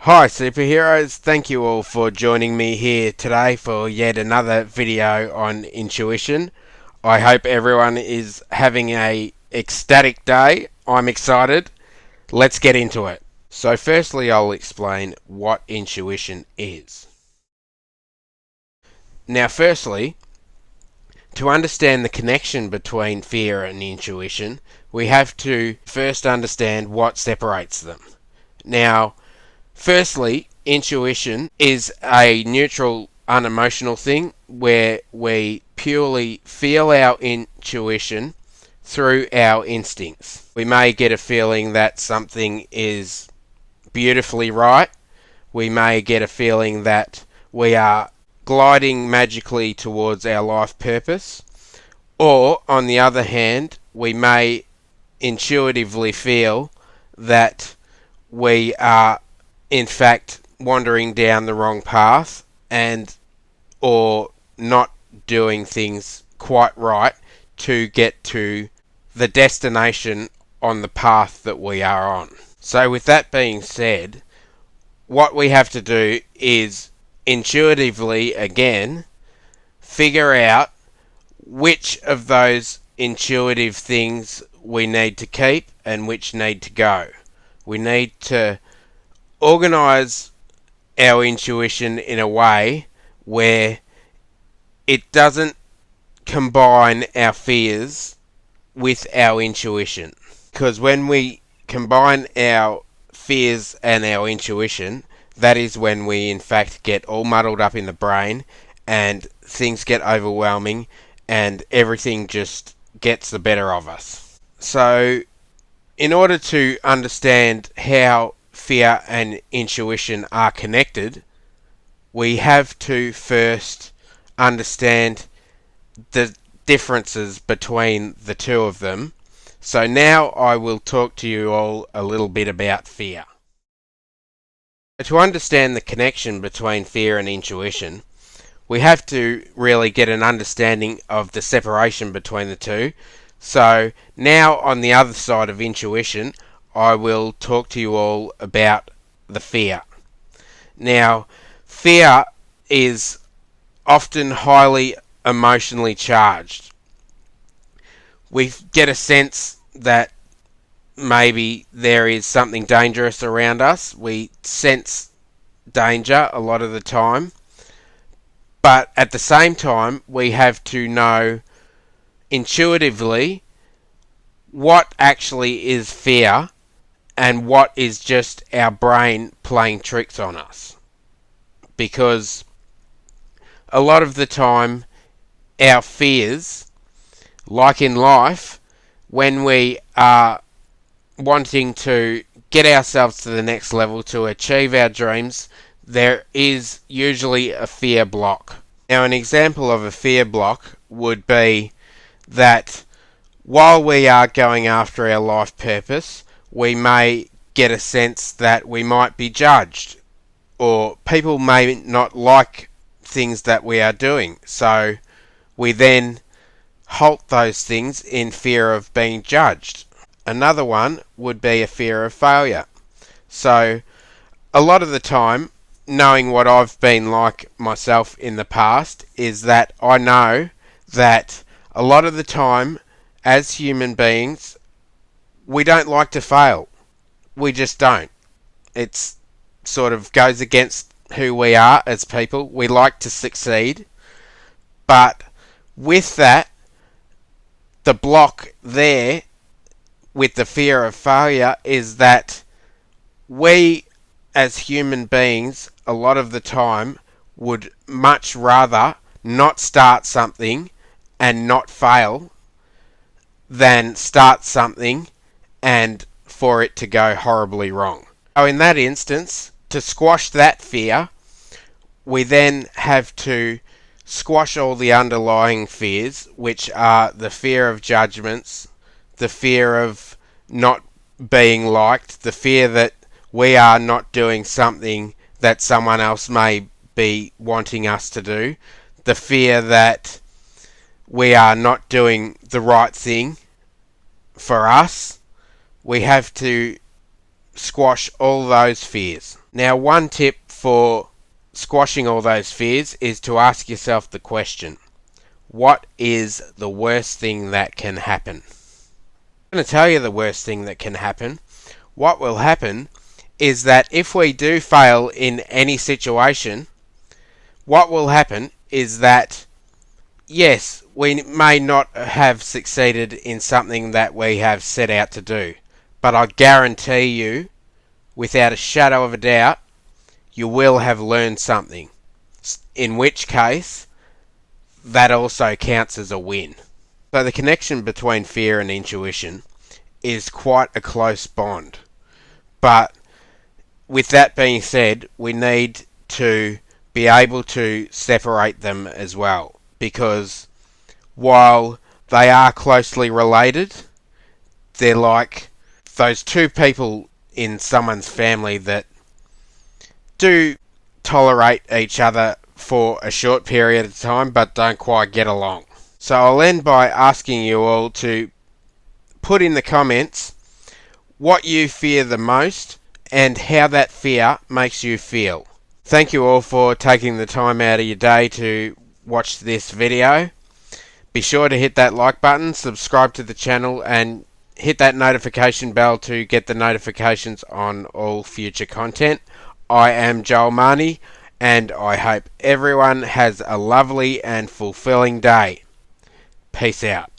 Hi superheroes, thank you all for joining me here today for yet another video on intuition. I hope everyone is having a ecstatic day. I'm excited. Let's get into it. So firstly I'll explain what intuition is. Now firstly, to understand the connection between fear and intuition, we have to first understand what separates them. Now, firstly, intuition is a neutral, unemotional thing where we purely feel our intuition through our instincts. We may get a feeling that something is beautifully right. We may get a feeling that we are gliding magically towards our life purpose. Or, on the other hand, we may intuitively feel that we are in fact wandering down the wrong path and or not doing things quite right to get to the destination on the path that we are on. So with that being said, what we have to do is intuitively again figure out which of those intuitive things we need to keep and which need to go. We need to organize our intuition in a way where it doesn't combine our fears with our intuition. Because when we combine our fears and our intuition, that is when we in fact get all muddled up in the brain and things get overwhelming and everything just gets the better of us. So, in order to understand how fear and intuition are connected, we have to first understand the differences between the two of them. So now I will talk to you all a little bit about fear. To understand the connection between fear and intuition, we have to really get an understanding of the separation between the two. So now on the other side of intuition, I will talk to you all about the fear. Now, fear is often highly emotionally charged. We get a sense that maybe there is something dangerous around us. We sense danger a lot of the time. But at the same time, we have to know intuitively what actually is fear and what is just our brain playing tricks on us. Because a lot of the time, our fears, like in life, when we are wanting to get ourselves to the next level to achieve our dreams, there is usually a fear block. Now, an example of a fear block would be that while we are going after our life purpose, we may get a sense that we might be judged, or people may not like things that we are doing. So we then halt those things in fear of being judged. Another one would be a fear of failure. So a lot of the time, knowing what I've been like myself in the past, is that I know that a lot of the time, as human beings, we don't like to fail. We just don't. It's sort of goes against who we are as people. We like to succeed. But with that, the block there with the fear of failure is that we as human beings a lot of the time would much rather not start something and not fail than start something and for it to go horribly wrong. So in that instance, to squash that fear, we then have to squash all the underlying fears, which are the fear of judgments, the fear of not being liked, the fear that we are not doing something that someone else may be wanting us to do, the fear that we are not doing the right thing for us. We have to squash all those fears. Now, one tip for squashing all those fears is to ask yourself the question, what is the worst thing that can happen? I'm going to tell you the worst thing that can happen. What will happen is that if we do fail in any situation, what will happen is that, yes, we may not have succeeded in something that we have set out to do, but I guarantee you, without a shadow of a doubt, you will have learned something. In which case, that also counts as a win. So the connection between fear and intuition is quite a close bond. But with that being said, we need to be able to separate them as well. Because while they are closely related, they're like those two people in someone's family that do tolerate each other for a short period of time but don't quite get along. So I'll end by asking you all to put in the comments what you fear the most and how that fear makes you feel. Thank you all for taking the time out of your day to watch this video. Be sure to hit that like button, subscribe to the channel, and hit that notification bell to get the notifications on all future content. I am Joel Mahony, and I hope everyone has a lovely and fulfilling day. Peace out.